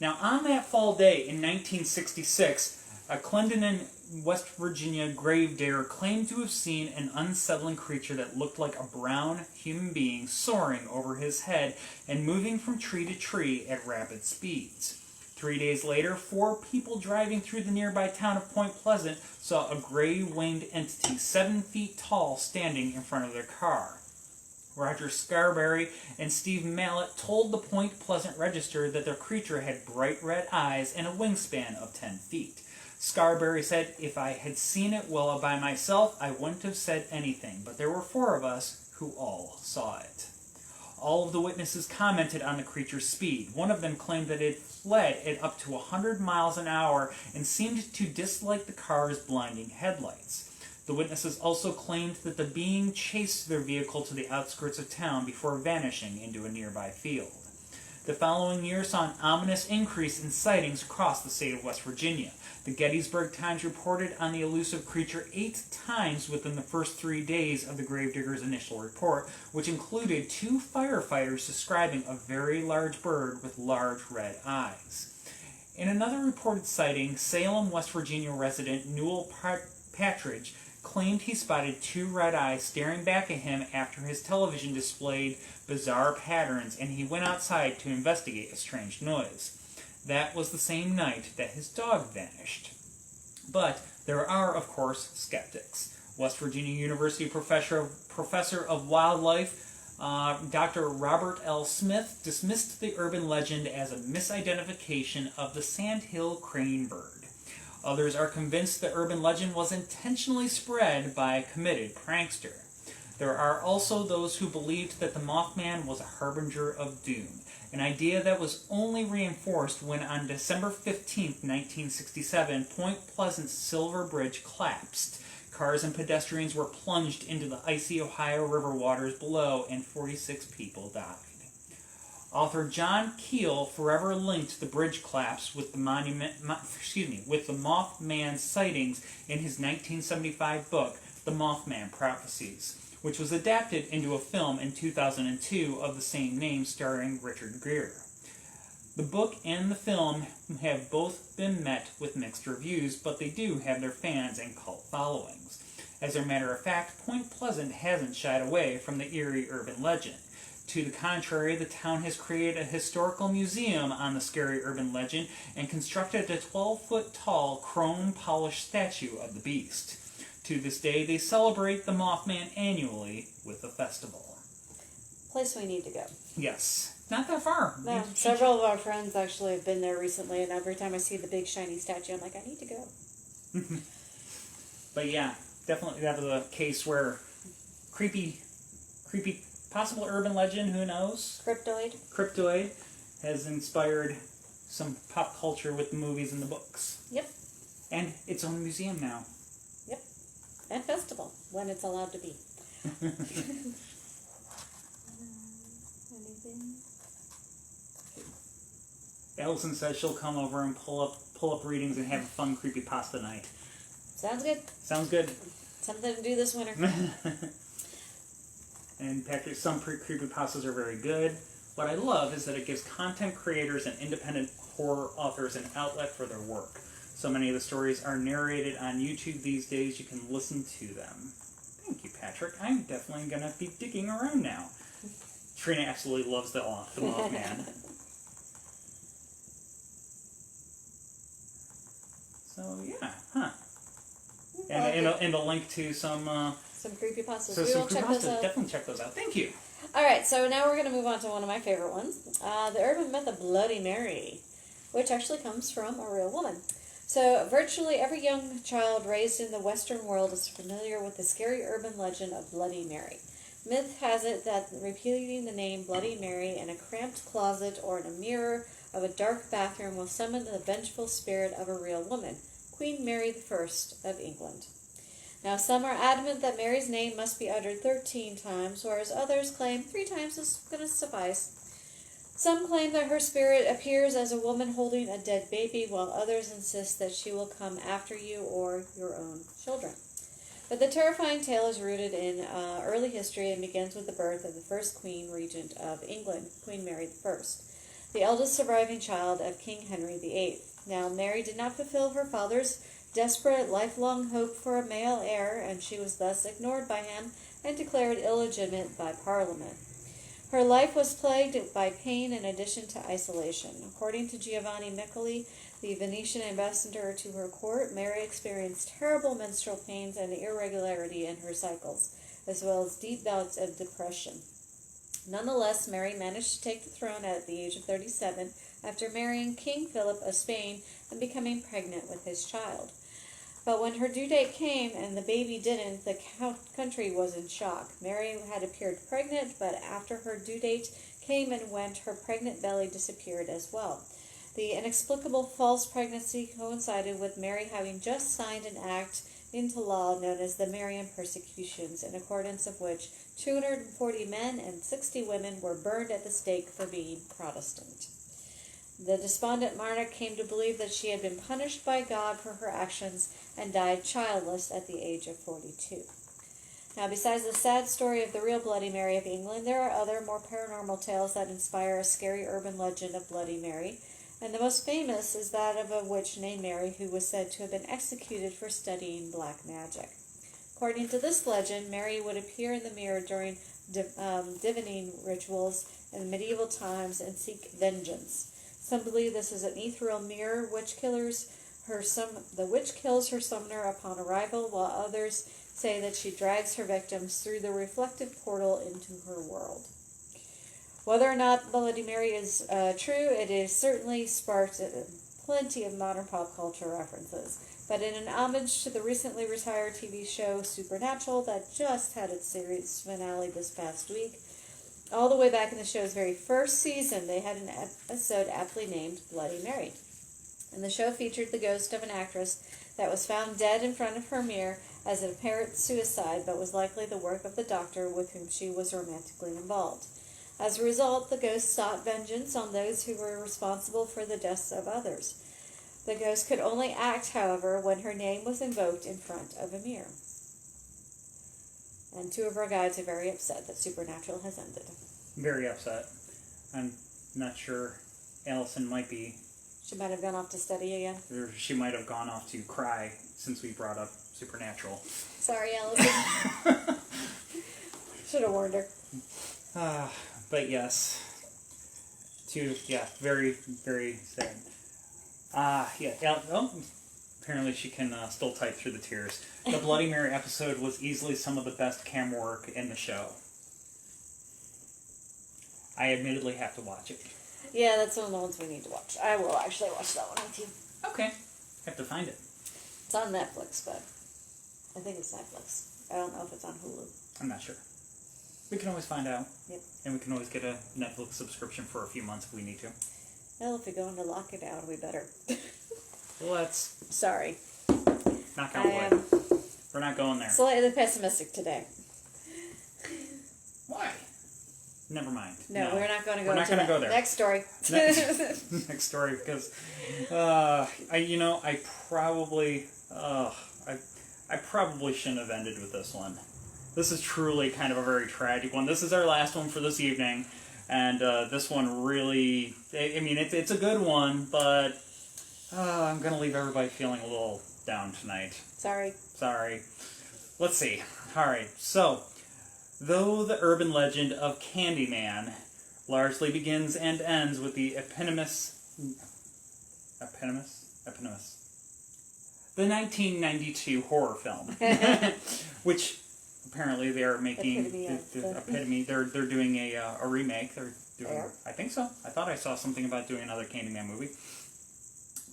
Now, on that fall day in 1966, a Candyman, West Virginia gravedigger claimed to have seen an unsettling creature that looked like a brown human being soaring over his head and moving from tree to tree at rapid speeds. 3 days later, 4 people driving through the nearby town of Point Pleasant saw a gray-winged entity 7 feet tall standing in front of their car. Roger Scarberry and Steve Mallet told the Point Pleasant Register that their creature had bright red eyes and a wingspan of 10 feet. Scarberry said, "If I had seen it well by myself, I wouldn't have said anything, but there were 4 of us who all saw it." All of the witnesses commented on the creature's speed. One of them claimed that it fled at up to 100 miles an hour and seemed to dislike the car's blinding headlights. The witnesses also claimed that the being chased their vehicle to the outskirts of town before vanishing into a nearby field. The following year saw an ominous increase in sightings across the state of West Virginia. The Gettysburg Times reported on the elusive creature 8 times within the first 3 days of the gravedigger's initial report, which included 2 firefighters describing a very large bird with large red eyes. In another reported sighting, Salem, West Virginia resident Newell Partridge claimed he spotted two red eyes staring back at him after his television displayed bizarre patterns, and he went outside to investigate a strange noise. That was the same night that his dog vanished. But there are, of course, skeptics. West Virginia University professor of wildlife, Dr. Robert L. Smith, dismissed the urban legend as a misidentification of the sandhill crane bird. Others are convinced the urban legend was intentionally spread by a committed prankster. There are also those who believed that the Mothman was a harbinger of doom, an idea that was only reinforced when on December 15, 1967, Point Pleasant's Silver Bridge collapsed. Cars and pedestrians were plunged into the icy Ohio River waters below, and 46 people died. Author John Keel forever linked the bridge collapse with the Mothman sightings in his 1975 book, The Mothman Prophecies, which was adapted into a film in 2002 of the same name starring Richard Gere. The book and the film have both been met with mixed reviews, but they do have their fans and cult followings. As a matter of fact, Point Pleasant hasn't shied away from the eerie urban legend. To the contrary, the town has created a historical museum on the scary urban legend and constructed a 12-foot-tall chrome-polished statue of the beast. To this day, they celebrate the Mothman annually with a festival. Place we need to go. Yes. Not that far. No, several of our friends actually have been there recently, and every time I see the big shiny statue, I'm like, I need to go. But yeah, definitely that was a case where creepy, possible urban legend, who knows? Cryptoid has inspired some pop culture with the movies and the books. Yep. And its own museum now. Yep. And festival, when it's allowed to be. Anything? Allison says she'll come over and pull up readings and have a fun creepypasta night. Sounds good. Sounds good. Something to do this winter. And Patrick, some creepypastas are very good. What I love is that it gives content creators and independent horror authors an outlet for their work. So many of the stories are narrated on YouTube these days. You can listen to them. Thank you, Patrick. I'm definitely going to be digging around now. Trina absolutely loves the Mothman. So, yeah, huh. And a link to some creepypastas. So We some will check those out. definitely check those out. Thank you. Alright, so now we're going to move on to one of my favorite ones. The urban myth of Bloody Mary, which actually comes from a real woman. So virtually every young child raised in the Western world is familiar with the scary urban legend of Bloody Mary. Myth has it that repeating the name Bloody Mary in a cramped closet or in a mirror of a dark bathroom will summon the vengeful spirit of a real woman, Queen Mary I of England. Now, some are adamant that Mary's name must be uttered 13 times, whereas others claim 3 times is going to suffice. Some claim that her spirit appears as a woman holding a dead baby, while others insist that she will come after you or your own children. But the terrifying tale is rooted in early history and begins with the birth of the first Queen Regent of England, Queen Mary I, the eldest surviving child of King Henry VIII. Now, Mary did not fulfill her father's desperate, lifelong hope for a male heir, and she was thus ignored by him and declared illegitimate by Parliament. Her life was plagued by pain in addition to isolation. According to Giovanni Miccoli, the Venetian ambassador to her court, Mary experienced terrible menstrual pains and irregularity in her cycles, as well as deep bouts of depression. Nonetheless, Mary managed to take the throne at the age of 37 after marrying King Philip of Spain and becoming pregnant with his child. But when her due date came and the baby didn't, the country was in shock. Mary had appeared pregnant, but after her due date came and went, her pregnant belly disappeared as well. The inexplicable false pregnancy coincided with Mary having just signed an act into law known as the Marian Persecutions, in accordance of which 240 men and 60 women were burned at the stake for being Protestant. The despondent monarch came to believe that she had been punished by God for her actions and died childless at the age of 42. Now, besides the sad story of the real Bloody Mary of England, there are other more paranormal tales that inspire a scary urban legend of Bloody Mary, And the most famous is that of a witch named Mary who was said to have been executed for studying black magic. According to this legend, Mary would appear in the mirror during divining rituals in medieval times and seek vengeance. Some believe this is an ethereal mirror the witch kills her summoner upon arrival, while others say that she drags her victims through the reflective portal into her world. Whether or not Bloody Mary is true, it has certainly sparked plenty of modern pop culture references. But in an homage to the recently retired TV show Supernatural that just had its series finale this past week, all the way back in the show's very first season, they had an episode aptly named Bloody Mary. And the show featured the ghost of an actress that was found dead in front of her mirror as an apparent suicide, but was likely the work of the doctor with whom she was romantically involved. As a result, the ghost sought vengeance on those who were responsible for the deaths of others. The ghost could only act, however, when her name was invoked in front of a mirror. And two of our guides are very upset that Supernatural has ended. Very upset. I'm not sure. Allison might be. She might have gone off to study again. Or she might have gone off to cry since we brought up Supernatural. Sorry, Allison. Should have warned her. But yes. Very, very sad. Apparently she can still type through the tears. The Bloody Mary episode was easily some of the best cam work in the show. I admittedly have to watch it. Yeah, that's one of the ones we need to watch. I will actually watch that one with you. Okay. Have to find it. It's on Netflix, but I think it's Netflix. I don't know if it's on Hulu. I'm not sure. We can always find out. Yep. And we can always get a Netflix subscription for a few months if we need to. Well, if we go into lockdown, we better. Let's Sorry. knock on wood. We're not going there. Slightly pessimistic today. Why? Never mind. No, we're not going to go. We're not going to go there. Next story. Next story, because I probably shouldn't have ended with this one. This is truly kind of a very tragic one. This is our last one for this evening, and this one really, it's a good one, but I'm going to leave everybody feeling a little down tonight. Sorry. Let's see. Alright, so, though the urban legend of Candyman largely begins and ends with the eponymous? The 1992 horror film, which apparently they are making epitome. They're doing a remake. They're doing. I think so. I thought I saw something about doing another Candyman movie.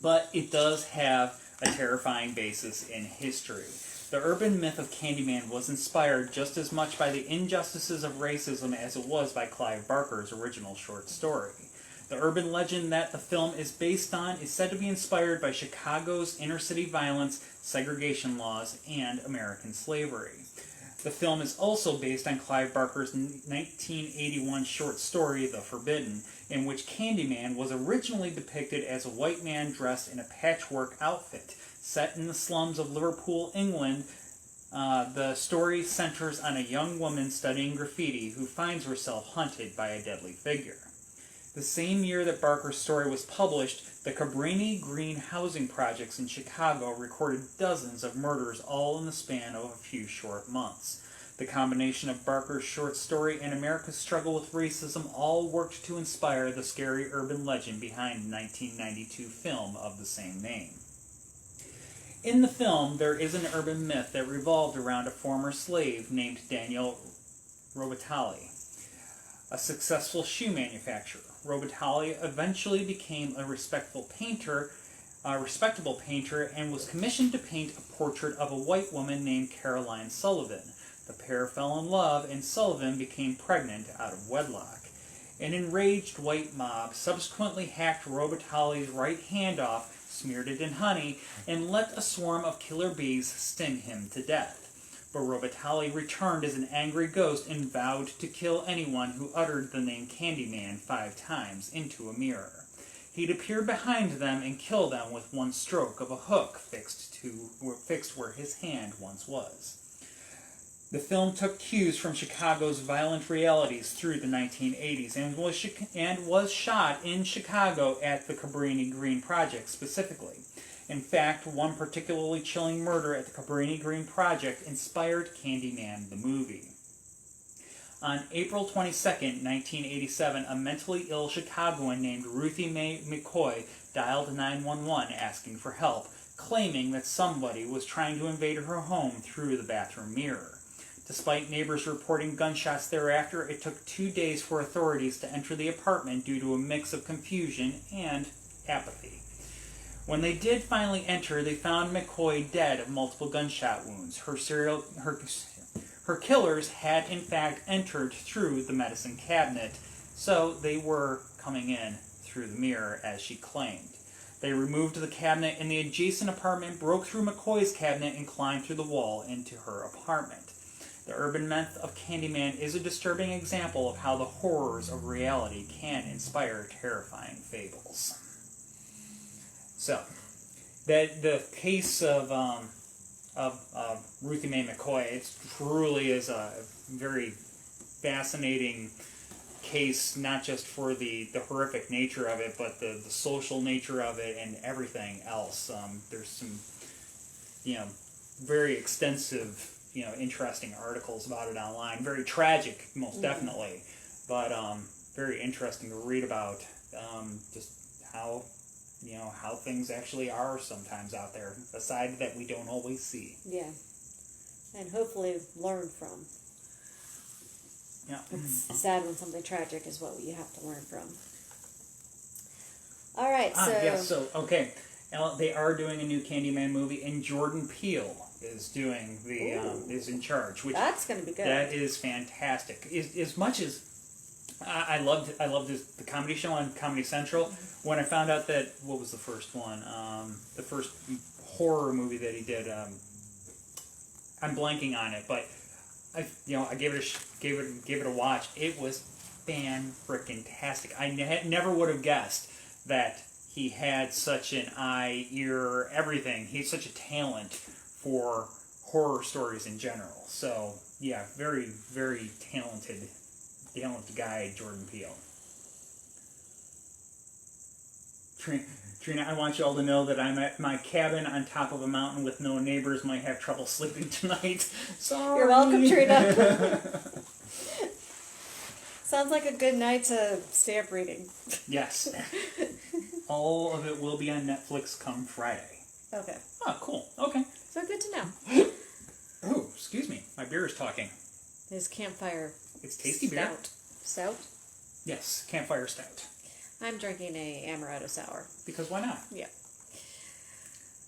But it does have a terrifying basis in history. The urban myth of Candyman was inspired just as much by the injustices of racism as it was by Clive Barker's original short story. The urban legend that the film is based on is said to be inspired by Chicago's inner-city violence, segregation laws, and American slavery. The film is also based on Clive Barker's 1981 short story, The Forbidden, in which Candyman was originally depicted as a white man dressed in a patchwork outfit. Set in the slums of Liverpool, England, the story centers on a young woman studying graffiti who finds herself hunted by a deadly figure. The same year that Barker's story was published, the Cabrini Green housing projects in Chicago recorded dozens of murders all in the span of a few short months. The combination of Barker's short story and America's struggle with racism all worked to inspire the scary urban legend behind the 1992 film of the same name. In the film, there is an urban myth that revolved around a former slave named Daniel Robitaille, a successful shoe manufacturer. Robitaille eventually became a respectable painter and was commissioned to paint a portrait of a white woman named Caroline Sullivan. The pair fell in love, and Sullivan became pregnant out of wedlock. An enraged white mob subsequently hacked Robitaille's right hand off, smeared it in honey, and let a swarm of killer bees sting him to death. But Robitaille returned as an angry ghost and vowed to kill anyone who uttered the name Candyman 5 times into a mirror. He'd appear behind them and kill them with one stroke of a hook fixed where his hand once was. The film took cues from Chicago's violent realities through the 1980s and was shot in Chicago at the Cabrini Green Project specifically. In fact, one particularly chilling murder at the Cabrini Green Project inspired Candyman the movie. On April 22, 1987, a mentally ill Chicagoan named Ruthie Mae McCoy dialed 911 asking for help, claiming that somebody was trying to invade her home through the bathroom mirror. Despite neighbors reporting gunshots thereafter, it took 2 days for authorities to enter the apartment due to a mix of confusion and apathy. When they did finally enter, they found McCoy dead of multiple gunshot wounds. Her killers had in fact entered through the medicine cabinet, so they were coming in through the mirror, as she claimed. They removed the cabinet in the adjacent apartment, broke through McCoy's cabinet, and climbed through the wall into her apartment. The urban myth of Candyman is a disturbing example of how the horrors of reality can inspire terrifying fables. So, the case of Ruthie Mae McCoy, it truly is a very fascinating case, not just for the horrific nature of it, but the social nature of it and everything else. There's some, very extensive, interesting articles about it online. Very tragic, most definitely, but very interesting to read about. Just how things actually are sometimes out there, a side that we don't always see. Yeah, and hopefully learn from. Yeah. It's sad when something tragic is what you have to learn from. All right, okay. They are doing a new Candyman movie, and Jordan Peele is doing is in charge. Which that's going to be good. That is fantastic. As much as I loved the comedy show on Comedy Central, when I found out that, what was the first one? The first horror movie that he did. I'm blanking on it, but I gave it a watch. It was fan-frickin-tastic. I never would have guessed that he had such an eye, ear, everything. He's such a talent for horror stories in general. So, yeah, very, very talented guy, Jordan Peele. Trina, I want you all to know that I'm at my cabin on top of a mountain with no neighbors. Might have trouble sleeping tonight. Sorry. You're welcome, Trina. Sounds like a good night to stay up reading. Yes. All of it will be on Netflix come Friday. Okay. Oh, cool. Okay. So good to know. Oh, excuse me. My beer is talking. There's campfire. It's tasty beer. Stout? Yes, campfire stout. I'm drinking a amaretto sour. Because why not? Yeah.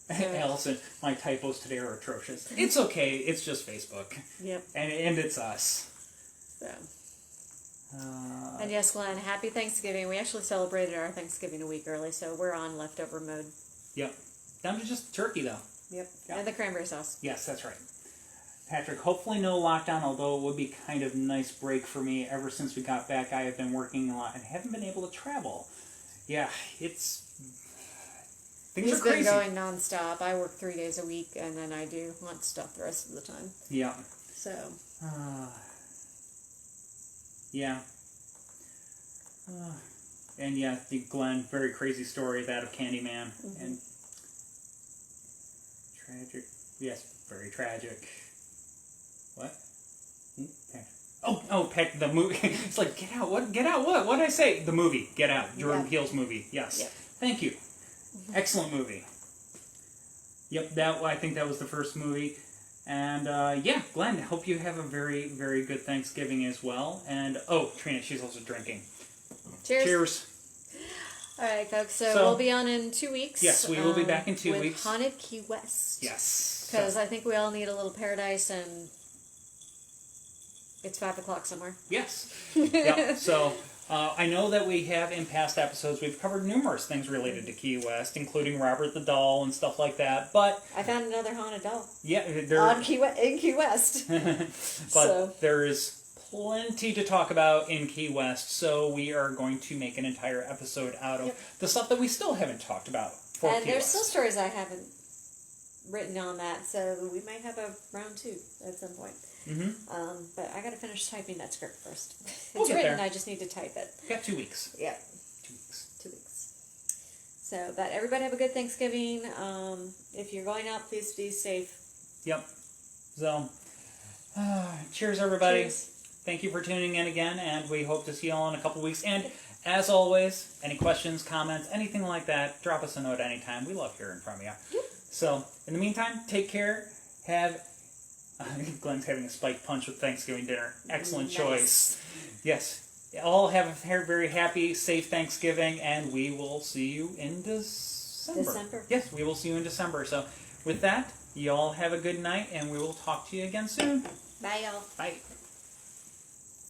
Allison, my typos today are atrocious. It's okay. It's just Facebook. Yep. And it's us. So. And yes, Glenn, happy Thanksgiving. We actually celebrated our Thanksgiving a week early, so we're on leftover mode. Yep. Down to just turkey, though. Yep. And the cranberry sauce. Yes, that's right. Patrick, hopefully no lockdown, although it would be kind of a nice break for me. Ever since we got back, I have been working a lot and haven't been able to travel. Yeah, things are crazy. He's been going nonstop. I work 3 days a week, and then I do hunt stuff the rest of the time. Yeah. So. Yeah. And yeah, the Glenn, very crazy story, that of Candyman. Mm-hmm. And tragic. Yes, very tragic. What? The movie. It's like, Get Out. What? Get Out what? What did I say? The movie, Get Out. Jordan Peele's movie. Yes. Yep. Thank you. Excellent movie. Yep, I think that was the first movie. And, Glenn, hope you have a very, very good Thanksgiving as well. And, Trina, she's also drinking. Cheers. Cheers. All right, folks, so we'll be on in 2 weeks. Yes, we will be back in 2 with weeks. Haunted Key West. Yes. Because I think we all need a little paradise, and it's 5 o'clock somewhere. Yes. Yep. So, I know that we have, in past episodes, we've covered numerous things related to Key West, including Robert the Doll and stuff like that, but... I found another haunted doll. Yeah. In Key West. But there is plenty to talk about in Key West, so we are going to make an entire episode out of the stuff that we still haven't talked about for And Key there's West. still stories I haven't written on that, so we might have a round 2 at some point. But I got to finish typing that script first. We'll It's get written. there. I just need to type it. Got 2 weeks. Yeah. 2 weeks. 2 weeks. So, but everybody have a good Thanksgiving. If you're going out, please be safe. Yep. So, cheers, everybody. Cheers. Thank you for tuning in again, and we hope to see you all in a couple weeks. And as always, any questions, comments, anything like that, drop us a note anytime. We love hearing from you. Yep. So, in the meantime, take care. Have Glenn's having a spike punch with Thanksgiving dinner. Excellent Nice. choice. Yes. All have a very happy, safe Thanksgiving, and we will see you in December. Yes, we will see you in December. So, with that, you all have a good night, and we will talk to you again soon. Bye, y'all. Bye.